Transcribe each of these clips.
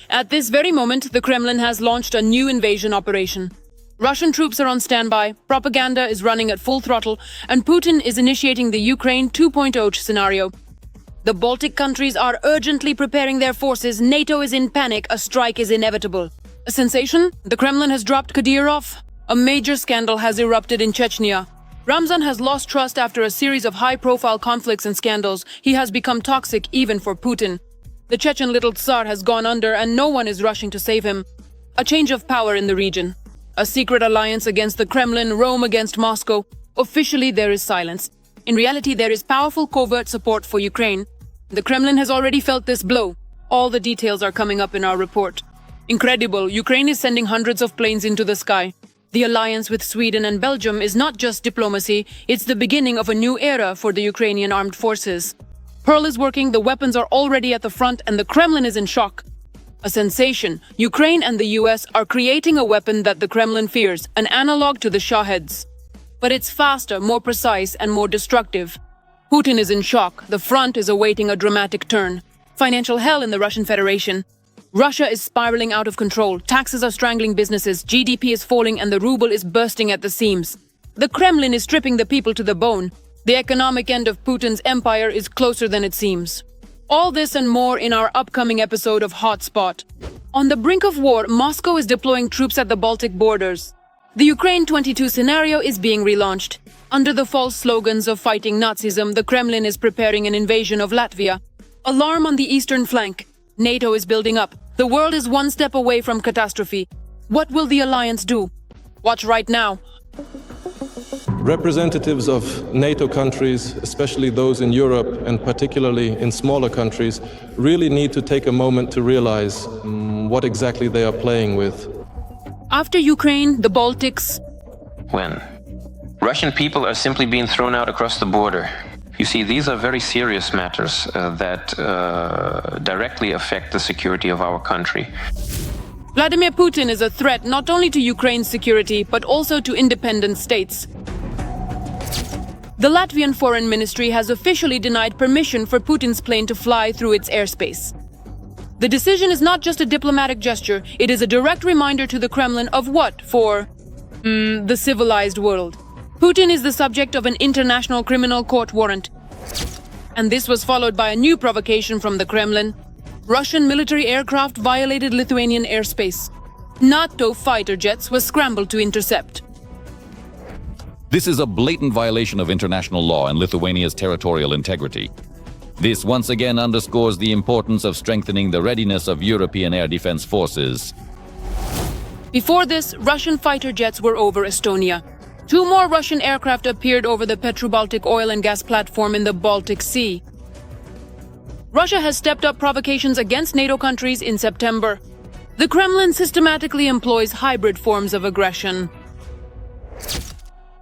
At this very moment, the Kremlin has launched a new invasion operation. Russian troops are on standby, propaganda is running at full throttle, and Putin is initiating the Ukraine 2.0 scenario. The Baltic countries are urgently preparing their forces, NATO is in panic, a strike is inevitable. A sensation? The Kremlin has dropped Kadyrov. A major scandal has erupted in Chechnya. Ramzan has lost trust after a series of high-profile conflicts and scandals. He has become toxic even for Putin. The Chechen little Tsar has gone under and no one is rushing to save him. A change of power in the region. A secret alliance against the Kremlin, Rome against Moscow. Officially, there is silence. In reality, there is powerful covert support for Ukraine. The Kremlin has already felt this blow. All the details are coming up in our report. Incredible, Ukraine is sending hundreds of planes into the sky. The alliance with Sweden and Belgium is not just diplomacy, it's the beginning of a new era for the Ukrainian armed forces. Pearl is working, the weapons are already at the front, and the Kremlin is in shock. A sensation. Ukraine and the US are creating a weapon that the Kremlin fears, an analog to the Shaheds. But it's faster, more precise, and more destructive. Putin is in shock. The front is awaiting a dramatic turn. Financial hell in the Russian Federation. Russia is spiraling out of control. Taxes are strangling businesses, GDP is falling, and the ruble is bursting at the seams. The Kremlin is stripping the people to the bone. The economic end of Putin's empire is closer than it seems. All this and more in our upcoming episode of Hotspot. On the brink of war, Moscow is deploying troops at the Baltic borders. The Ukraine 22 scenario is being relaunched. Under the false slogans of fighting Nazism, the Kremlin is preparing an invasion of Latvia. Alarm on the eastern flank. NATO is building up. The world is one step away from catastrophe. What will the alliance do? Watch right now. Representatives of NATO countries, especially those in Europe and particularly in smaller countries, really need to take a moment to realize what exactly they are playing with. After Ukraine, the Baltics. When? Russian people are simply being thrown out across the border. You see, these are very serious matters that directly affect the security of our country. Vladimir Putin is a threat not only to Ukraine's security, but also to independent states. The Latvian Foreign Ministry has officially denied permission for Putin's plane to fly through its airspace. The decision is not just a diplomatic gesture, it is a direct reminder to the Kremlin of what for the civilized world. Putin is the subject of an international criminal court warrant. And this was followed by a new provocation from the Kremlin. Russian military aircraft violated Lithuanian airspace. NATO fighter jets were scrambled to intercept. This is a blatant violation of international law and Lithuania's territorial integrity. This once again underscores the importance of strengthening the readiness of European air defense forces. Before this, Russian fighter jets were over Estonia. 2 more Russian aircraft appeared over the Baltic oil and gas platform in the Baltic Sea. Russia has stepped up provocations against NATO countries in September. The Kremlin systematically employs hybrid forms of aggression.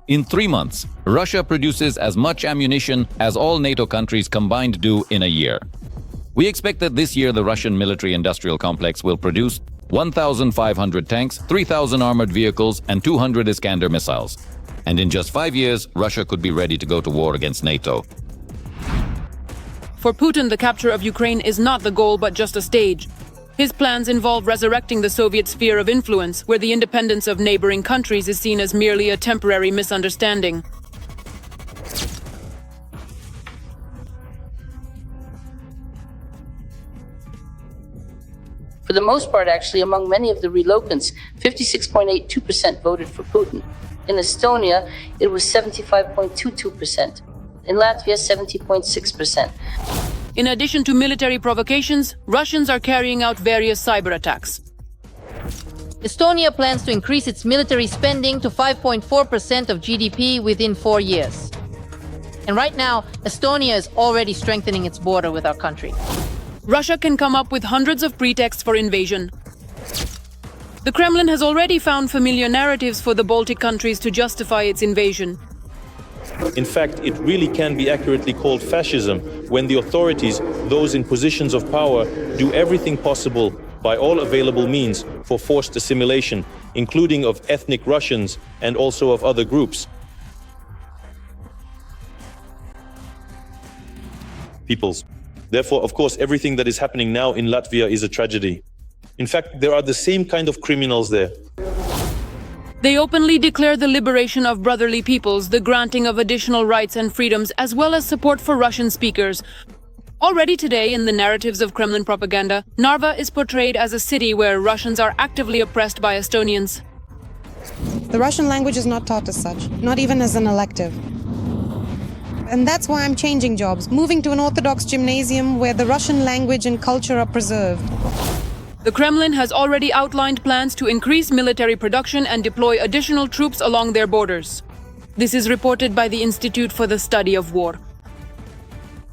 In 3 months, Russia produces as much ammunition as all NATO countries combined do in a year. We expect that this year the Russian military-industrial complex will produce 1,500 tanks, 3,000 armored vehicles, and 200 Iskander missiles. And in just 5 years, Russia could be ready to go to war against NATO. For Putin, the capture of Ukraine is not the goal but just a stage. His plans involve resurrecting the Soviet sphere of influence, where the independence of neighboring countries is seen as merely a temporary misunderstanding. For the most part, actually, among many of the relocants, 56.82% voted for Putin. In Estonia, it was 75.22%. In Latvia, 70.6%. In addition to military provocations, Russians are carrying out various cyber attacks. Estonia plans to increase its military spending to 5.4% of GDP within 4 years. And right now, Estonia is already strengthening its border with our country. Russia can come up with hundreds of pretexts for invasion. The Kremlin has already found familiar narratives for the Baltic countries to justify its invasion. In fact, it really can be accurately called fascism when the authorities, those in positions of power, do everything possible by all available means for forced assimilation, including of ethnic Russians and also of other groups. Peoples. Therefore, of course, everything that is happening now in Latvia is a tragedy. In fact, there are the same kind of criminals there. They openly declare the liberation of brotherly peoples, the granting of additional rights and freedoms, as well as support for Russian speakers. Already today, in the narratives of Kremlin propaganda, Narva is portrayed as a city where Russians are actively oppressed by Estonians. The Russian language is not taught as such, not even as an elective. And that's why I'm changing jobs, moving to an Orthodox gymnasium where the Russian language and culture are preserved. The Kremlin has already outlined plans to increase military production and deploy additional troops along their borders. This is reported by the Institute for the Study of War.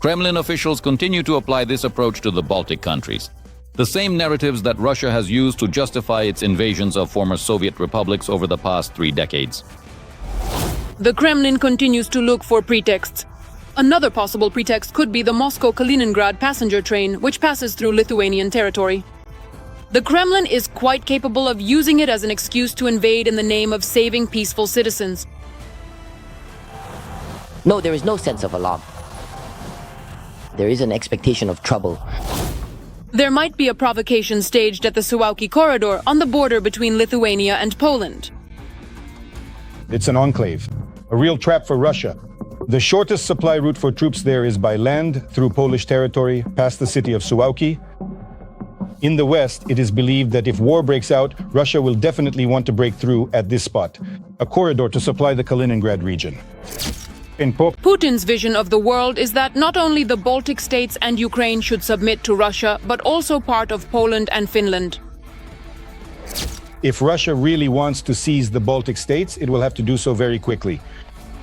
Kremlin officials continue to apply this approach to the Baltic countries. The same narratives that Russia has used to justify its invasions of former Soviet republics over the past 3 decades. The Kremlin continues to look for pretexts. Another possible pretext could be the Moscow-Kaliningrad passenger train, which passes through Lithuanian territory. The Kremlin is quite capable of using it as an excuse to invade in the name of saving peaceful citizens. No, there is no sense of alarm. There is an expectation of trouble. There might be a provocation staged at the Suwalki corridor on the border between Lithuania and Poland. It's an enclave, a real trap for Russia. The shortest supply route for troops there is by land, through Polish territory, past the city of Suwalki. In the West, it is believed that if war breaks out, Russia will definitely want to break through at this spot, a corridor to supply the Kaliningrad region. Putin's vision of the world is that not only the Baltic states and Ukraine should submit to Russia, but also part of Poland and Finland. If Russia really wants to seize the Baltic states, it will have to do so very quickly.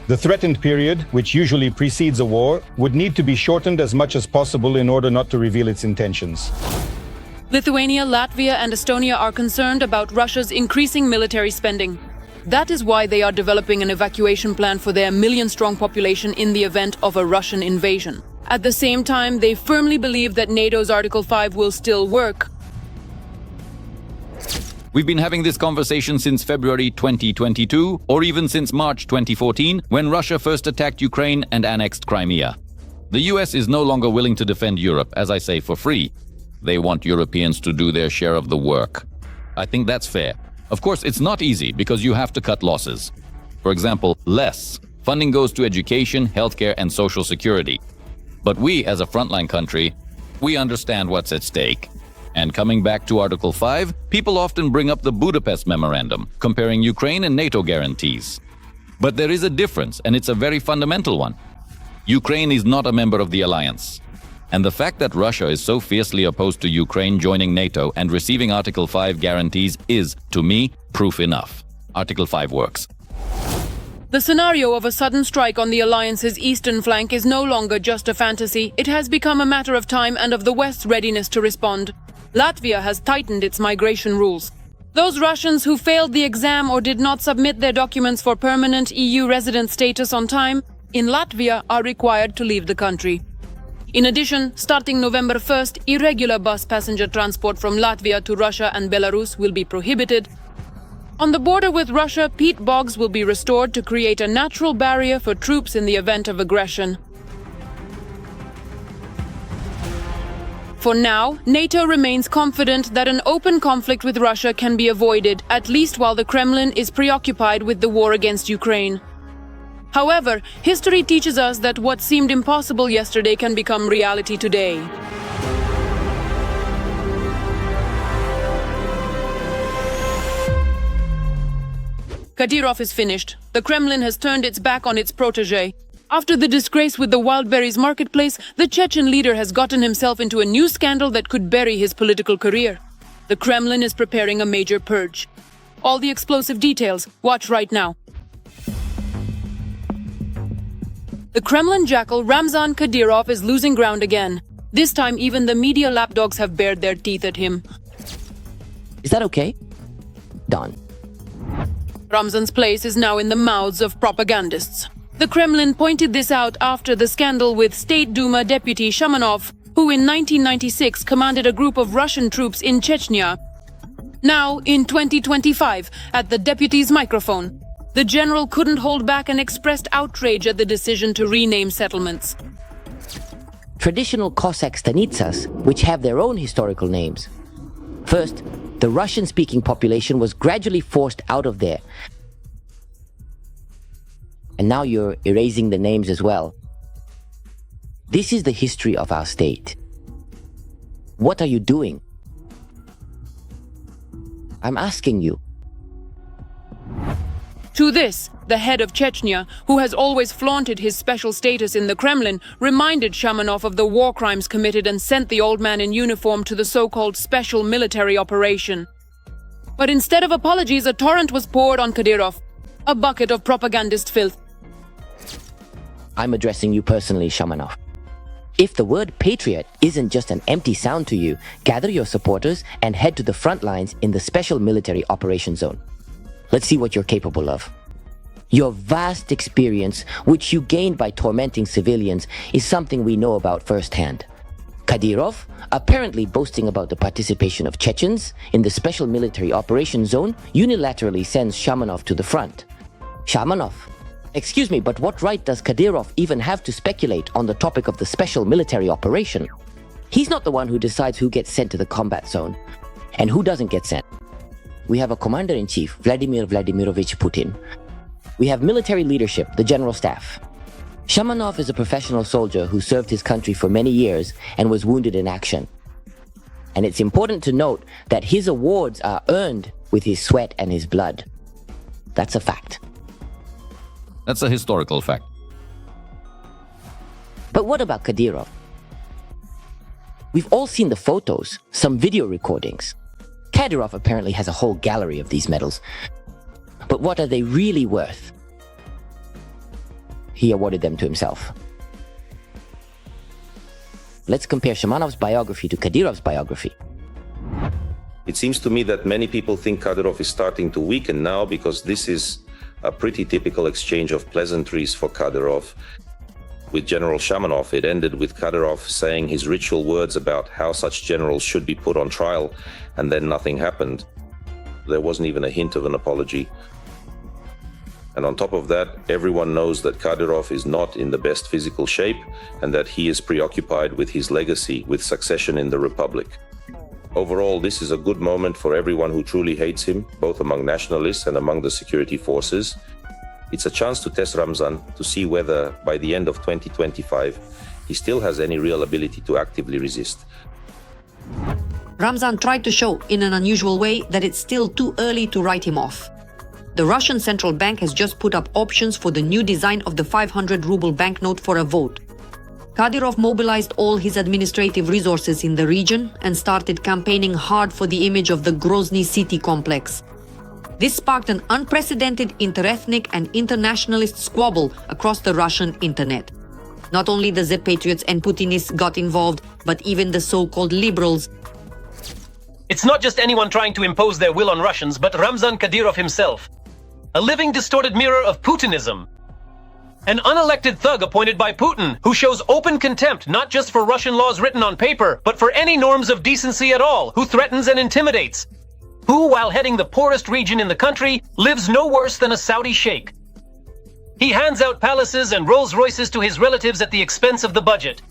The threatened period, which usually precedes a war, would need to be shortened as much as possible in order not to reveal its intentions. Lithuania, Latvia, and Estonia are concerned about Russia's increasing military spending. That is why they are developing an evacuation plan for their million-strong population in the event of a Russian invasion. At the same time, they firmly believe that NATO's Article 5 will still work. We've been having this conversation since February 2022, or even since March 2014, when Russia first attacked Ukraine and annexed Crimea. The US is no longer willing to defend Europe, as I say, for free. They want Europeans to do their share of the work. I think that's fair. Of course, it's not easy because you have to cut losses. For example, less funding goes to education, healthcare, and social security. But we, as a frontline country, we understand what's at stake. And coming back to Article 5, people often bring up the Budapest Memorandum, comparing Ukraine and NATO guarantees. But there is a difference, and it's a very fundamental one. Ukraine is not a member of the alliance. And the fact that Russia is so fiercely opposed to Ukraine joining NATO and receiving Article 5 guarantees is, to me, proof enough. Article 5 works. The scenario of a sudden strike on the alliance's eastern flank is no longer just a fantasy. It has become a matter of time and of the West's readiness to respond. Latvia has tightened its migration rules. Those Russians who failed the exam or did not submit their documents for permanent EU resident status on time in Latvia are required to leave the country. In addition, starting November 1st, irregular bus passenger transport from Latvia to Russia and Belarus will be prohibited. On the border with Russia, peat bogs will be restored to create a natural barrier for troops in the event of aggression. For now, NATO remains confident that an open conflict with Russia can be avoided, at least while the Kremlin is preoccupied with the war against Ukraine. However, history teaches us that what seemed impossible yesterday can become reality today. Kadyrov is finished. The Kremlin has turned its back on its protégé. After the disgrace with the Wildberries marketplace, the Chechen leader has gotten himself into a new scandal that could bury his political career. The Kremlin is preparing a major purge. All the explosive details, watch right now. The Kremlin jackal Ramzan Kadyrov is losing ground again. This time even the media lapdogs have bared their teeth at him. Is that okay? Done. Ramzan's place is now in the mouths of propagandists. The Kremlin pointed this out after the scandal with State Duma deputy Shamanov, who in 1996 commanded a group of Russian troops in Chechnya. Now, in 2025, at the deputy's microphone, the general couldn't hold back and expressed outrage at the decision to rename settlements. Traditional Cossack stanitsas, which have their own historical names, First, the Russian-speaking population was gradually forced out of there. And now you're erasing the names as well. This is the history of our state. What are you doing? I'm asking you. To this, the head of Chechnya, who has always flaunted his special status in the Kremlin, reminded Shamanov of the war crimes committed and sent the old man in uniform to the so-called special military operation. But instead of apologies, a torrent was poured on Kadyrov, a bucket of propagandist filth. I'm addressing you personally, Shamanov. If the word patriot isn't just an empty sound to you, gather your supporters and head to the front lines in the special military operation zone. Let's see what you're capable of. Your vast experience, which you gained by tormenting civilians, is something we know about firsthand. Kadyrov, apparently boasting about the participation of Chechens in the special military operation zone, unilaterally sends Shamanov to the front. Shamanov, excuse me, but what right does Kadyrov even have to speculate on the topic of the special military operation? He's not the one who decides who gets sent to the combat zone and who doesn't get sent. We have a commander-in-chief, Vladimir Vladimirovich Putin. We have military leadership, the general staff. Shamanov is a professional soldier who served his country for many years and was wounded in action. And it's important to note that his awards are earned with his sweat and his blood. That's a fact. That's a historical fact. But what about Kadyrov? We've all seen the photos, some video recordings. Kadyrov apparently has a whole gallery of these medals. But what are they really worth? He awarded them to himself. Let's compare Shamanov's biography to Kadyrov's biography. It seems to me that many people think Kadyrov is starting to weaken now because this is a pretty typical exchange of pleasantries for Kadyrov. With General Shamanov, it ended with Kadyrov saying his ritual words about how such generals should be put on trial, and then nothing happened. There wasn't even a hint of an apology. And on top of that, everyone knows that Kadyrov is not in the best physical shape and that he is preoccupied with his legacy, with succession in the Republic. Overall, this is a good moment for everyone who truly hates him, both among nationalists and among the security forces. It's a chance to test Ramzan to see whether, by the end of 2025, he still has any real ability to actively resist. Ramzan tried to show, in an unusual way, that it's still too early to write him off. The Russian central bank has just put up options for the new design of the 500-ruble banknote for a vote. Kadyrov mobilized all his administrative resources in the region and started campaigning hard for the image of the Grozny city complex. This sparked an unprecedented interethnic and internationalist squabble across the Russian internet. Not only the Z patriots and Putinists got involved, but even the so-called liberals. It's not just anyone trying to impose their will on Russians, but Ramzan Kadyrov himself. A living distorted mirror of Putinism. An unelected thug appointed by Putin, who shows open contempt not just for Russian laws written on paper, but for any norms of decency at all, who threatens and intimidates. Who, while heading the poorest region in the country, lives no worse than a Saudi sheikh. He hands out palaces and Rolls Royces to his relatives at the expense of the budget.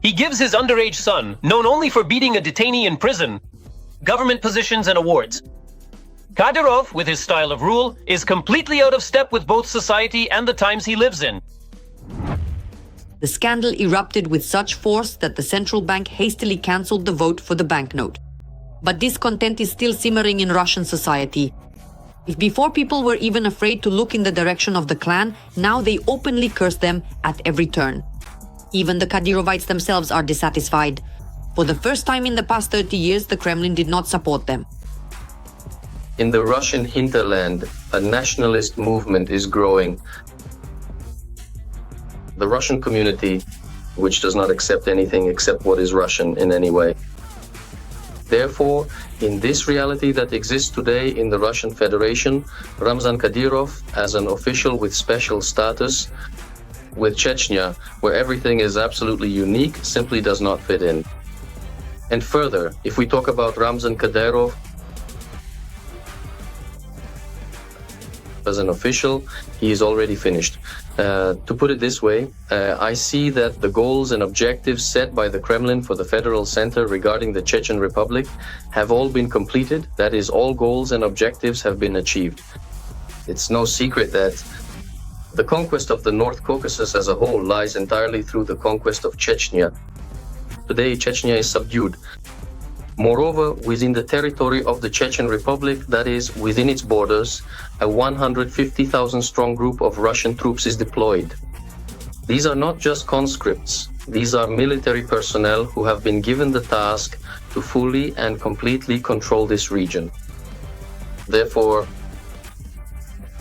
He gives his underage son, known only for beating a detainee in prison, government positions and awards. Kadyrov, with his style of rule, is completely out of step with both society and the times he lives in. The scandal erupted with such force that the central bank hastily cancelled the vote for the banknote. But discontent is still simmering in Russian society. If before people were even afraid to look in the direction of the clan, now they openly curse them at every turn. Even the Kadyrovites themselves are dissatisfied. For the first time in the past 30 years, the Kremlin did not support them. In the Russian hinterland, a nationalist movement is growing. The Russian community, which does not accept anything except what is Russian in any way. Therefore, in this reality that exists today in the Russian Federation, Ramzan Kadyrov, as an official with special status, with Chechnya, where everything is absolutely unique, simply does not fit in. And further, if we talk about Ramzan Kadyrov as an official, he is already finished. To put it this way, I see that the goals and objectives set by the Kremlin for the Federal Center regarding the Chechen Republic have all been completed. That is, all goals and objectives have been achieved. It's no secret that the conquest of the North Caucasus as a whole lies entirely through the conquest of Chechnya. Today, Chechnya is subdued. Moreover, within the territory of the Chechen Republic, that is, within its borders, a 150,000 strong group of Russian troops is deployed. These are not just conscripts. These are military personnel who have been given the task to fully and completely control this region. Therefore,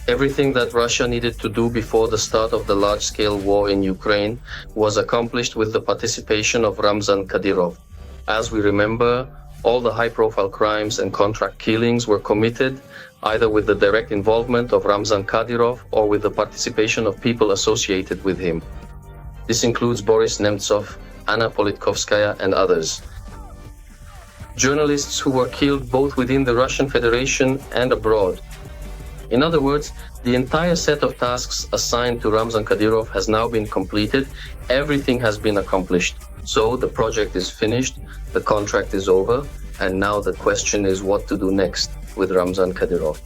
everything that Russia needed to do before the start of the large-scale war in Ukraine was accomplished with the participation of Ramzan Kadyrov. As we remember, all the high-profile crimes and contract killings were committed either with the direct involvement of Ramzan Kadyrov or with the participation of people associated with him. This includes Boris Nemtsov, Anna Politkovskaya, and others. Journalists who were killed both within the Russian Federation and abroad. In other words, the entire set of tasks assigned to Ramzan Kadyrov has now been completed. Everything has been accomplished. So the project is finished, the contract is over, and now the question is what to do next with Ramzan Kadyrov.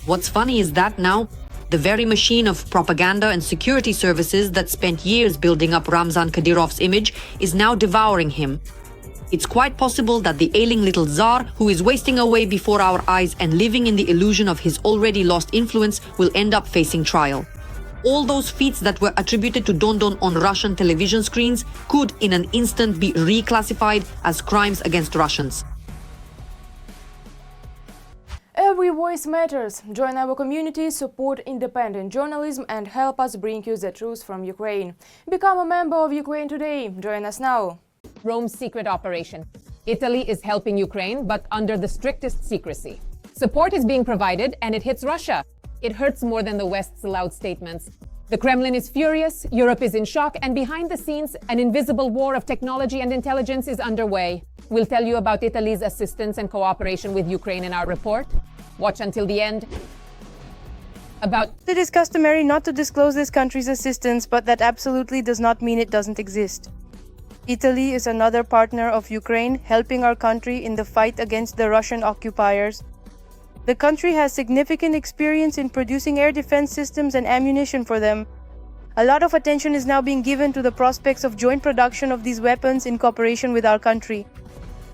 What's funny is that now, the very machine of propaganda and security services that spent years building up Ramzan Kadyrov's image is now devouring him. It's quite possible that the ailing little Tsar, who is wasting away before our eyes and living in the illusion of his already lost influence, will end up facing trial. All those feats that were attributed to Dondon on Russian television screens could in an instant be reclassified as crimes against Russians. Every voice matters. Join our community, support independent journalism and help us bring you the truth from Ukraine. Become a member of Ukraine today. Join us now. Rome's secret operation. Italy is helping Ukraine, but under the strictest secrecy. Support is being provided, and it hits Russia. It hurts more than the West's loud statements. The Kremlin is furious, Europe is in shock, and behind the scenes, an invisible war of technology and intelligence is underway. We'll tell you about Italy's assistance and cooperation with Ukraine in our report. Watch until the end. It is customary not to disclose this country's assistance, but that absolutely does not mean it doesn't exist. Italy is another partner of Ukraine, helping our country in the fight against the Russian occupiers. The country has significant experience in producing air defense systems and ammunition for them. A lot of attention is now being given to the prospects of joint production of these weapons in cooperation with our country.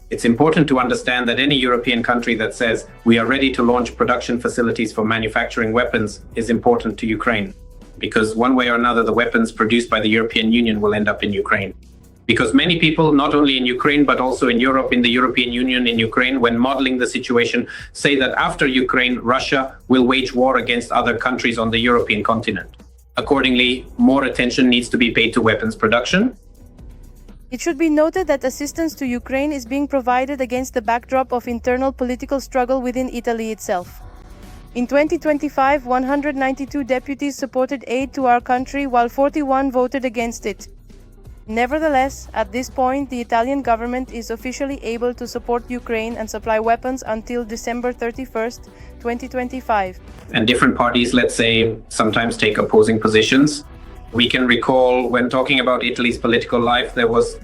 It's important to understand that any European country that says we are ready to launch production facilities for manufacturing weapons is important to Ukraine, because one way or another the weapons produced by the European Union will end up in Ukraine. Because many people, not only in Ukraine, but also in Europe, in the European Union, in Ukraine, when modeling the situation, say that after Ukraine, Russia will wage war against other countries on the European continent. Accordingly, more attention needs to be paid to weapons production. It should be noted that assistance to Ukraine is being provided against the backdrop of internal political struggle within Italy itself. In 2025, 192 deputies supported aid to our country, while 41 voted against it. Nevertheless, at this point, the Italian government is officially able to support Ukraine and supply weapons until December 31st, 2025. And different parties, let's say, sometimes take opposing positions. We can recall when talking about Italy's political life, there was,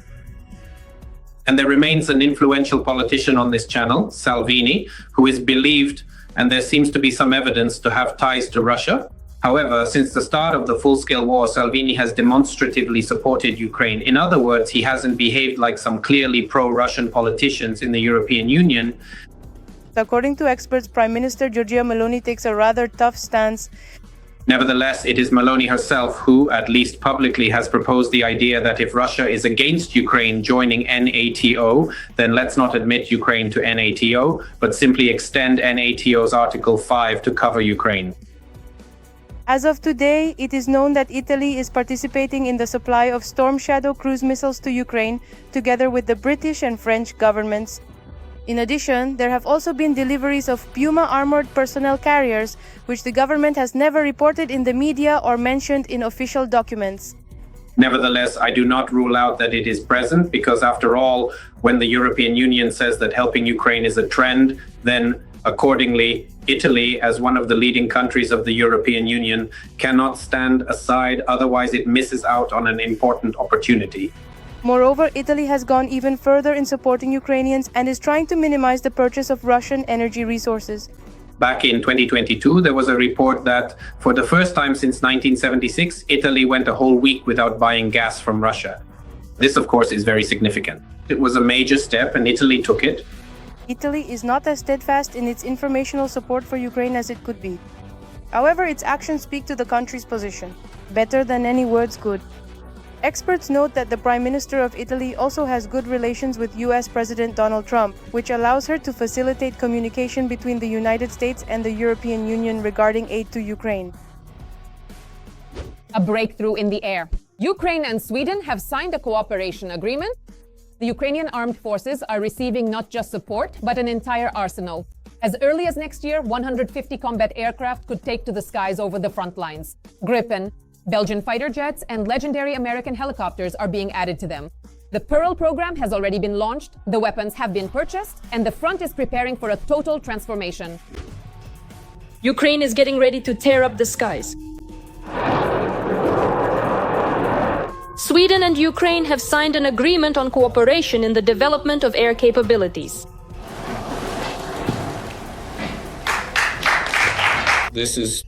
and there remains an influential politician on this channel, Salvini, who is believed, and there seems to be some evidence, to have ties to Russia. However, since the start of the full-scale war, Salvini has demonstratively supported Ukraine. In other words, he hasn't behaved like some clearly pro-Russian politicians in the European Union. According to experts, Prime Minister Giorgia Meloni takes a rather tough stance. Nevertheless, it is Meloni herself who, at least publicly, has proposed the idea that if Russia is against Ukraine joining NATO, then let's not admit Ukraine to NATO, but simply extend NATO's Article 5 to cover Ukraine. As of today, it is known that Italy is participating in the supply of Storm Shadow cruise missiles to Ukraine, together with the British and French governments. In addition, there have also been deliveries of Puma armored personnel carriers, which the government has never reported in the media or mentioned in official documents. Nevertheless, I do not rule out that it is present, because after all, when the European Union says that helping Ukraine is a trend, then accordingly, Italy, as one of the leading countries of the European Union, cannot stand aside, otherwise it misses out on an important opportunity. Moreover, Italy has gone even further in supporting Ukrainians and is trying to minimize the purchase of Russian energy resources. Back in 2022, there was a report that for the first time since 1976, Italy went a whole week without buying gas from Russia. This, of course, is very significant. It was a major step and Italy took it. Italy is not as steadfast in its informational support for Ukraine as it could be. However, its actions speak to the country's position, better than any words could. Experts note that the Prime Minister of Italy also has good relations with US President Donald Trump, which allows her to facilitate communication between the United States and the European Union regarding aid to Ukraine. A breakthrough in the air. Ukraine and Sweden have signed a cooperation agreement. The Ukrainian armed forces are receiving not just support, but an entire arsenal. As early as next year, 150 combat aircraft could take to the skies over the front lines. Gripen, Belgian fighter jets, and legendary American helicopters are being added to them. The Pearl program has already been launched, the weapons have been purchased, and the front is preparing for a total transformation. Ukraine is getting ready to tear up the skies. Sweden and Ukraine have signed an agreement on cooperation in the development of air capabilities. This is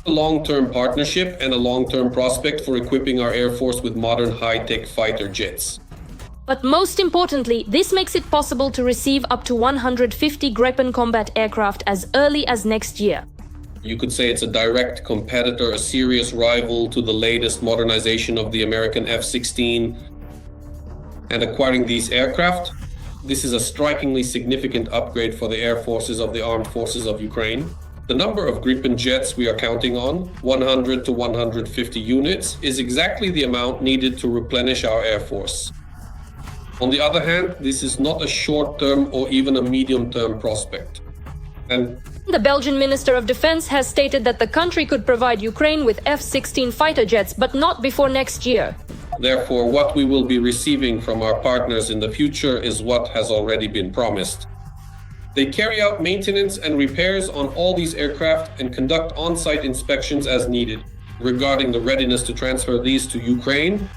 a long-term partnership and a long-term prospect for equipping our Air Force with modern high-tech fighter jets. But most importantly, this makes it possible to receive up to 150 Gripen combat aircraft as early as next year. You could say it's a direct competitor, a serious rival to the latest modernization of the American F-16. And acquiring these aircraft, this is a strikingly significant upgrade for the air forces of the armed forces of Ukraine. The number of Gripen jets we are counting on, 100 to 150 units, is exactly the amount needed to replenish our air force. On the other hand, this is not a short-term or even a medium-term prospect. And the Belgian Minister of Defense has stated that the country could provide Ukraine with F-16 fighter jets, but not before next year. Therefore, what we will be receiving from our partners in the future is what has already been promised. They carry out maintenance and repairs on all these aircraft and conduct on-site inspections as needed. Regarding the readiness to transfer these to Ukraine,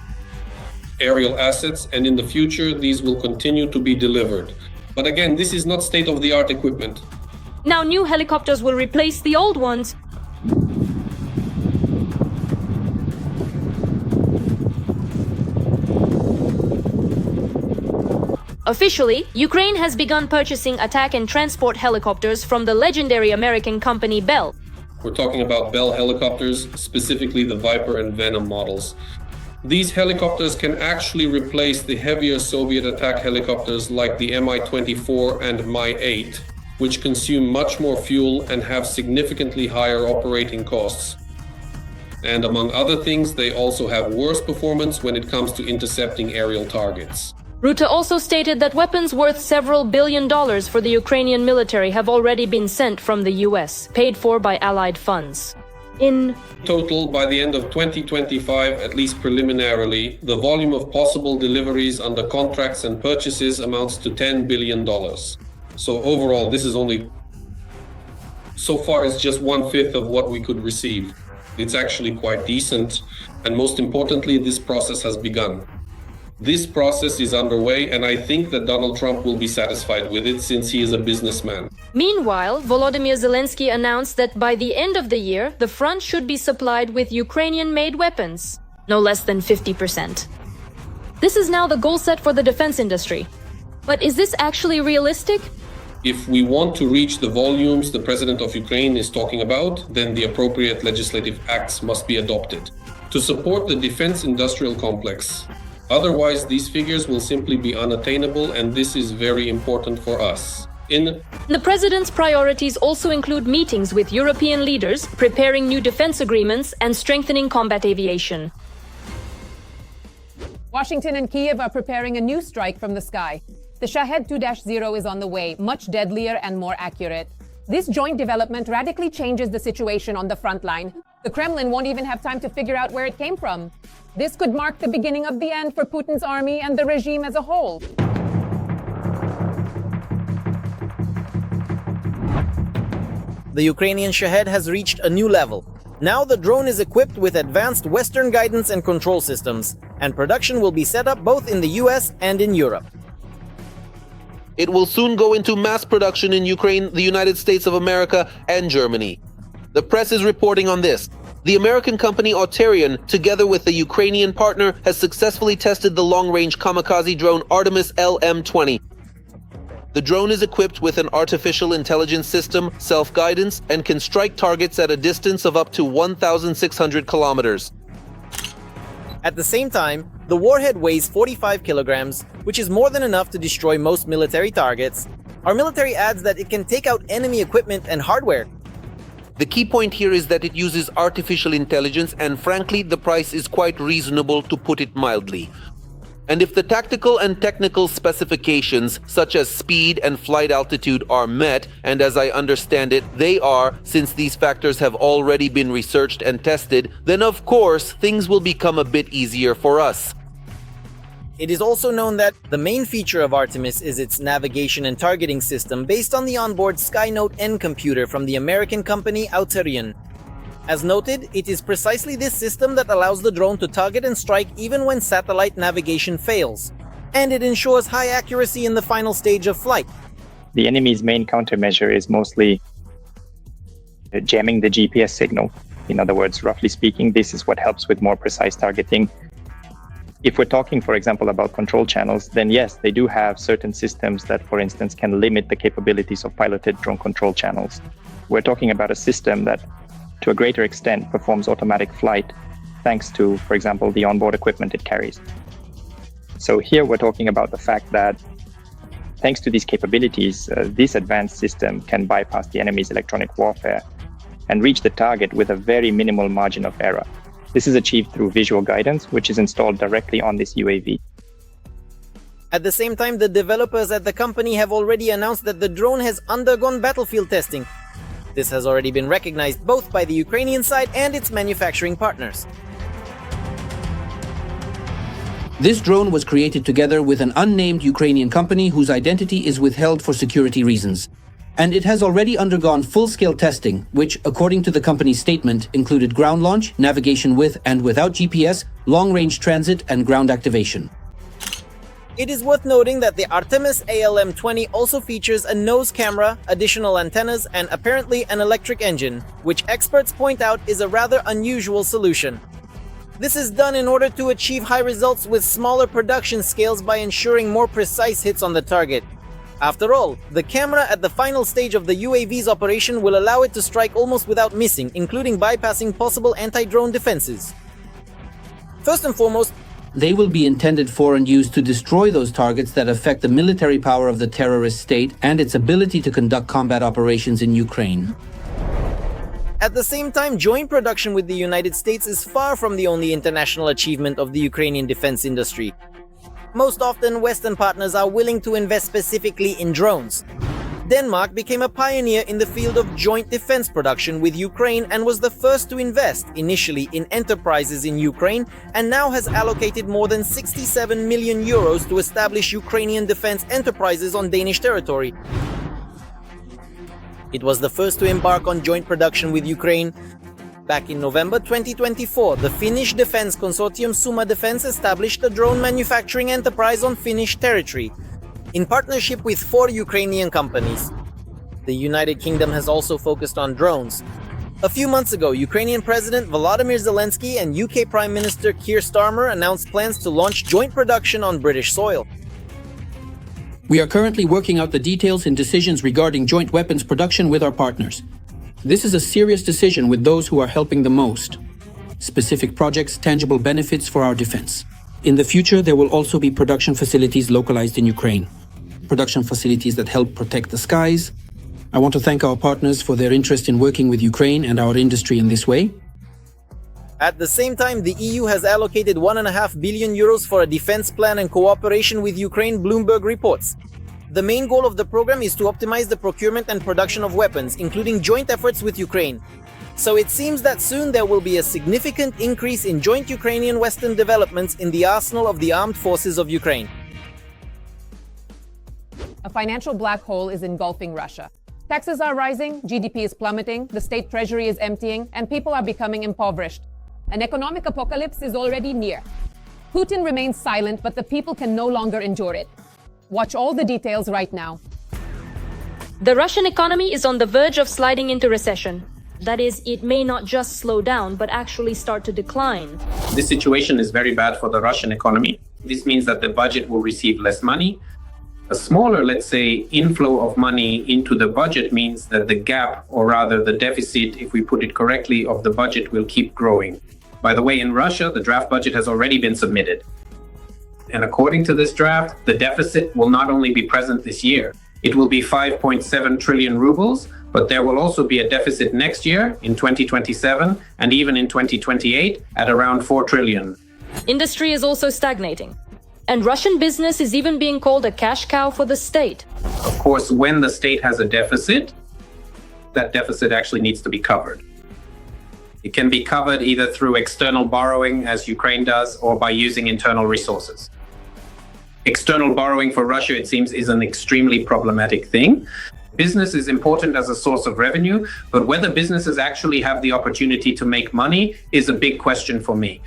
aerial assets, and in the future, these will continue to be delivered. But again, this is not state-of-the-art equipment. Now new helicopters will replace the old ones. Officially, Ukraine has begun purchasing attack and transport helicopters from the legendary American company Bell. We're talking about Bell helicopters, specifically the Viper and Venom models. These helicopters can actually replace the heavier Soviet attack helicopters like the Mi-24 and Mi-8, which consume much more fuel and have significantly higher operating costs. And among other things, they also have worse performance when it comes to intercepting aerial targets. Rutte also stated that weapons worth several $1 billion for the Ukrainian military have already been sent from the US, paid for by Allied funds. In total, by the end of 2025, at least preliminarily, the volume of possible deliveries under contracts and purchases amounts to $10 billion. So overall, this is only, so far it's just 1/5 of what we could receive. It's actually quite decent. And most importantly, this process has begun. This process is underway, and I think that Donald Trump will be satisfied with it since he is a businessman. Meanwhile, Volodymyr Zelensky announced that by the end of the year, the front should be supplied with Ukrainian-made weapons, no less than 50%. This is now the goal set for the defense industry. But is this actually realistic? If we want to reach the volumes the president of Ukraine is talking about, then the appropriate legislative acts must be adopted to support the defense industrial complex. Otherwise, these figures will simply be unattainable, and this is very important for us. The president's priorities also include meetings with European leaders, preparing new defense agreements, and strengthening combat aviation. Washington and Kiev are preparing a new strike from the sky. The Shahed 2-0 is on the way, much deadlier and more accurate. This joint development radically changes the situation on the front line. The Kremlin won't even have time to figure out where it came from. This could mark the beginning of the end for Putin's army and the regime as a whole. the Ukrainian Shahed has reached a new level. Now the drone is equipped with advanced Western guidance and control systems, and production will be set up both in the US and in Europe. It will soon go into mass production in Ukraine, the United States of America, and Germany. The press is reporting on this. The American company Auterion, together with a Ukrainian partner, has successfully tested the long-range kamikaze drone Artemis LM-20. The drone is equipped with an artificial intelligence system, self-guidance, and can strike targets at a distance of up to 1,600 kilometers. At the same time, the warhead weighs 45 kilograms, which is more than enough to destroy most military targets. Our military adds that it can take out enemy equipment and hardware. The key point here is that it uses artificial intelligence, and frankly, the price is quite reasonable, to put it mildly. And if the tactical and technical specifications, such as speed and flight altitude, are met, and as I understand it, they are, since these factors have already been researched and tested, then of course, things will become a bit easier for us. It is also known that the main feature of Artemis is its navigation and targeting system based on the onboard Skynote N computer from the American company Auterion. As noted, it is precisely this system that allows the drone to target and strike even when satellite navigation fails. And it ensures high accuracy in the final stage of flight. The enemy's main countermeasure is mostly jamming the GPS signal. In other words, roughly speaking, this is what helps with more precise targeting. If we're talking, for example, about control channels, then yes, they do have certain systems that, for instance, can limit the capabilities of piloted drone control channels. We're talking about a system that, to a greater extent, performs automatic flight thanks to, for example, the onboard equipment it carries. So here we're talking about the fact that thanks to these capabilities, this advanced system can bypass the enemy's electronic warfare and reach the target with a very minimal margin of error. This is achieved through visual guidance, which is installed directly on this UAV. At the same time, the developers at the company have already announced that the drone has undergone battlefield testing. This has already been recognized both by the Ukrainian side and its manufacturing partners. This drone was created together with an unnamed Ukrainian company whose identity is withheld for security reasons. And it has already undergone full-scale testing, which, according to the company's statement, included ground launch, navigation with and without GPS, long-range transit, and ground activation. It is worth noting that the Artemis ALM-20 also features a nose camera, additional antennas, and apparently an electric engine, which experts point out is a rather unusual solution. This is done in order to achieve high results with smaller production scales by ensuring more precise hits on the target. After all, the camera at the final stage of the UAV's operation will allow it to strike almost without missing, including bypassing possible anti-drone defenses. First and foremost, they will be intended for and used to destroy those targets that affect the military power of the terrorist state and its ability to conduct combat operations in Ukraine. At the same time, joint production with the United States is far from the only international achievement of the Ukrainian defense industry. Most often, Western partners are willing to invest specifically in drones. Denmark became a pioneer in the field of joint defense production with Ukraine and was the first to invest initially in enterprises in Ukraine, and now has allocated more than 67 million euros to establish Ukrainian defense enterprises on Danish territory. It was the first to embark on joint production with Ukraine. Back in November 2024, the Finnish defense consortium Summa Defence established a drone manufacturing enterprise on Finnish territory, in partnership with 4 Ukrainian companies. The United Kingdom has also focused on drones. A few months ago, Ukrainian President Volodymyr Zelensky and UK Prime Minister Keir Starmer announced plans to launch joint production on British soil. We are currently working out the details and decisions regarding joint weapons production with our partners. This is a serious decision with those who are helping the most. Specific projects, tangible benefits for our defense. In the future, there will also be production facilities localized in Ukraine. Production facilities that help protect the skies. I want to thank our partners for their interest in working with Ukraine and our industry in this way. At the same time, the EU has allocated 1.5 billion euros for a defense plan and cooperation with Ukraine, Bloomberg reports. The main goal of the program is to optimize the procurement and production of weapons, including joint efforts with Ukraine. So it seems that soon there will be a significant increase in joint Ukrainian-Western developments in the arsenal of the armed forces of Ukraine. A financial black hole is engulfing Russia. Taxes are rising, GDP is plummeting, the state treasury is emptying, and people are becoming impoverished. An economic apocalypse is already near. Putin remains silent, but the people can no longer endure it. Watch all the details right now. The Russian economy is on the verge of sliding into recession. That is, it may not just slow down, but actually start to decline. This situation is very bad for the Russian economy. This means that the budget will receive less money. A smaller, let's say, inflow of money into the budget means that the gap, or rather the deficit, if we put it correctly, of the budget will keep growing. By the way, in Russia, the draft budget has already been submitted. And according to this draft, the deficit will not only be present this year, it will be 5.7 trillion rubles, but there will also be a deficit next year in 2027 and even in 2028 at around 4 trillion. Industry is also stagnating. And Russian business is even being called a cash cow for the state. Of course, when the state has a deficit, that deficit actually needs to be covered. It can be covered either through external borrowing, as Ukraine does, or by using internal resources. External borrowing for Russia, it seems, is an extremely problematic thing. Business is important as a source of revenue, but whether businesses actually have the opportunity to make money is a big question for me,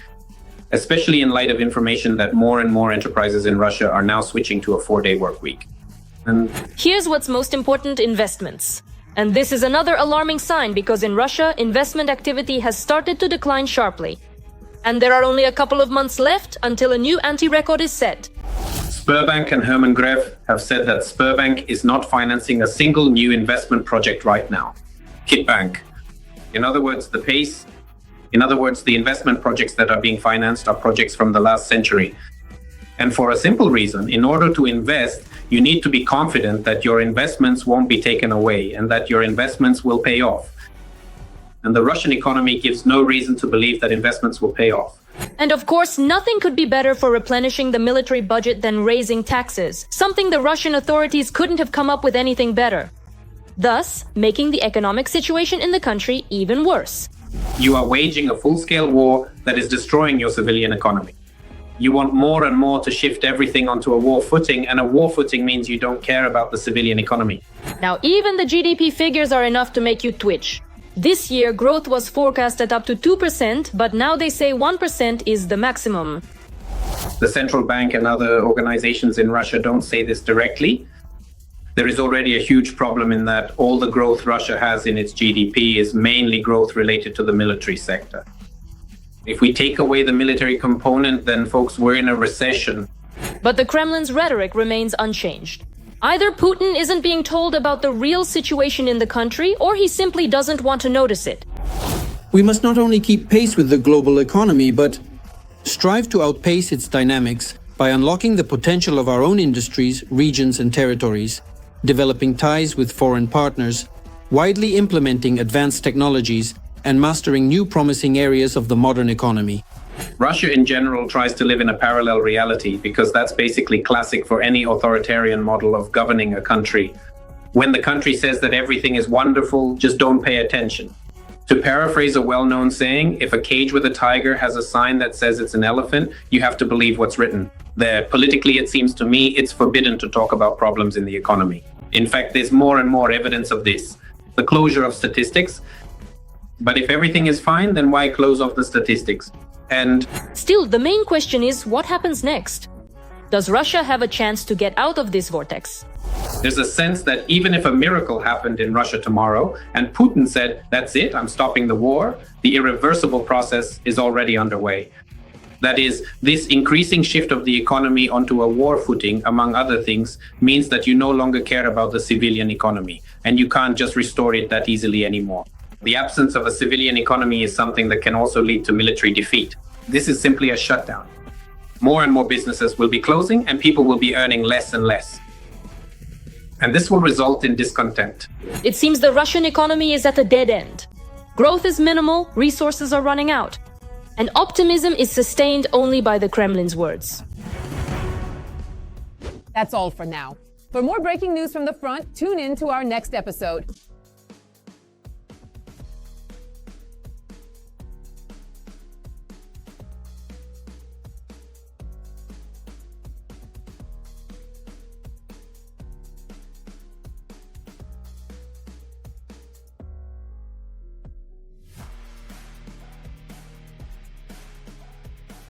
especially in light of information that more and more enterprises in Russia are now switching to a 4-day work week. And here's what's most important: investments. And this is another alarming sign, because in Russia, investment activity has started to decline sharply. And there are only a couple of months left until a new anti-record is set. Sberbank and Herman Gref have said that Sberbank is not financing a single new investment project right now. Kitbank. In other words, the investment projects that are being financed are projects from the last century. And for a simple reason, in order to invest, you need to be confident that your investments won't be taken away and that your investments will pay off. And the Russian economy gives no reason to believe that investments will pay off. And of course, nothing could be better for replenishing the military budget than raising taxes, something the Russian authorities couldn't have come up with anything better, thus making the economic situation in the country even worse. You are waging a full-scale war that is destroying your civilian economy. You want more and more to shift everything onto a war footing, and a war footing means you don't care about the civilian economy. Now, even the GDP figures are enough to make you twitch. This year, growth was forecast at up to 2%, but now they say 1% is the maximum. The central bank and other organizations in Russia don't say this directly. There is already a huge problem in that all the growth Russia has in its GDP is mainly growth related to the military sector. If we take away the military component, then folks, we're in a recession. But the Kremlin's rhetoric remains unchanged. Either Putin isn't being told about the real situation in the country, or he simply doesn't want to notice it. We must not only keep pace with the global economy, but strive to outpace its dynamics by unlocking the potential of our own industries, regions, and territories, developing ties with foreign partners, widely implementing advanced technologies, and mastering new promising areas of the modern economy. Russia in general tries to live in a parallel reality because that's basically classic for any authoritarian model of governing a country. When the country says that everything is wonderful, just don't pay attention. To paraphrase a well-known saying, if a cage with a tiger has a sign that says it's an elephant, you have to believe what's written there. Politically, it seems to me, it's forbidden to talk about problems in the economy. In fact, there's more and more evidence of this. The closure of statistics. But if everything is fine, then why close off the statistics? And still, the main question is, what happens next? Does Russia have a chance to get out of this vortex? There's a sense that even if a miracle happened in Russia tomorrow and Putin said, that's it, I'm stopping the war, the irreversible process is already underway. That is, this increasing shift of the economy onto a war footing, among other things, means that you no longer care about the civilian economy, and you can't just restore it that easily anymore. The absence of a civilian economy is something that can also lead to military defeat. This is simply a shutdown. More and more businesses will be closing and people will be earning less and less. And this will result in discontent. It seems the Russian economy is at a dead end. Growth is minimal, resources are running out. And optimism is sustained only by the Kremlin's words. That's all for now. For more breaking news from the front, tune in to our next episode.